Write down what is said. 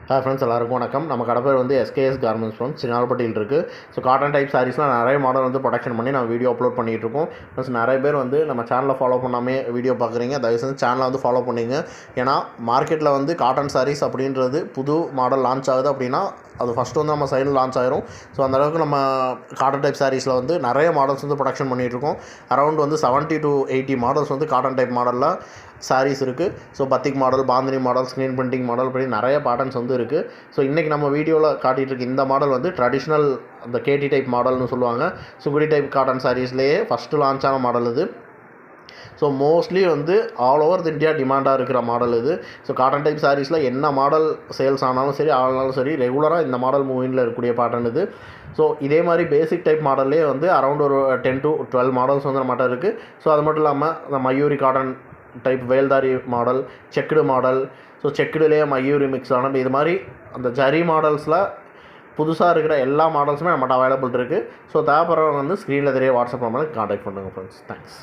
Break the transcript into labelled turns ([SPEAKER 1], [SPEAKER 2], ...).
[SPEAKER 1] Friends எல்லாருக்கும் வணக்கம். நம்ம கடை பேர் வந்து எஸ்கேஎஸ் கார்மெண்ட்ஸ் ஃப்ரெண்ட்ஸ், சின்னார்பட்டியில் இருக்குது. ஸோ காட்டன் டைப் சாரீஸ்லாம் நிறைய மாடல் வந்து ப்ரொடக்ஷன் பண்ணி நம்ம வீடியோ அப்லோட் பண்ணிகிட்டு இருக்கோம். ப்ளஸ் நிறைய பேர் வந்து நம்ம சேனலை ஃபாலோ பண்ணாமே வீடியோ பார்க்குறீங்க. தயவுசெய்து சேனலை வந்து ஃபாலோ பண்ணிங்க. ஏன்னா மார்க்கெட்டில் வந்து காட்டன் சாரீஸ் அப்படின்றது புது மாடல் லான்ச் ஆகுது அப்படின்னா அது ஃபஸ்ட்டு வந்து நம்ம சைடில் லான்ச் ஆயிரும். ஸோ அந்தளவுக்கு நம்ம காட்டன் டைப் சாரீஸில் வந்து நிறைய மாடல்ஸ் வந்து ப்ரொடக்ஷன் பண்ணிகிட்ருக்கோம். அரௌண்ட் வந்து 70 to 80 மாடல்ஸ் வந்து காட்டன் டைப் மாடலில் சாரீஸ் இருக்குது. So batik model, bandhani model, screen printing model இப்படி நிறைய பேட்டர்ன்ஸ் வந்து இருக்குது. ஸோ இன்றைக்கி நம்ம வீடியோவில் காட்டிகிட்டு இருக்க இந்த மாடல் வந்து ட்ரெடிஷ்னல் அந்த கேடி டைப் மாடல்னு சொல்லுவாங்க. சுகுடி டைப் காட்டன் சாரீஸ்லேயே ஃபஸ்ட்டு லான்ச் ஆன மாடல் இது. ஸோ மோஸ்ட்லி வந்து ஆல் ஓவர் இந்தியா டிமாண்டாக இருக்கிற மாடல் இது. ஸோ காட்டன் டைப் சாரீஸில் என்ன மாடல் சேல்ஸ் ஆனாலும் சரி, ஆனாலும் சரி, ரெகுலராக இந்த மாடல் மூவிங்கில் இருக்கக்கூடிய பேட்டர்ன் இது. ஸோ இதே மாதிரி பேசிக் டைப் மாடல்லே வந்து அரௌண்ட் ஒரு 10 to 12 மாடல்ஸ் வந்து நம்மகிட்ட இருக்குது. ஸோ அது மட்டும் இல்லாமல் இந்த மயூரி காட்டன் டைப், வேல்தாரி மாடல், செக்குடு மாடல், ஸோ செக்குடுலேயே மயூரி மிக்ஸ் ஆனது, இது மாதிரி அந்த ஜரி மாடல்ஸில் புதுசாக இருக்கிற எல்லா மாடல்ஸுமே நம்மகிட்ட அவைலபிள் இருக்குது. ஸோ தேவைப்படுறவங்க வந்து ஸ்க்ரீனில் தெரிய வாட்ஸ்அப் நம்பருக்கு கான்டாக்ட் பண்ணுங்கள் ஃப்ரெண்ட்ஸ். தேங்க்ஸ்.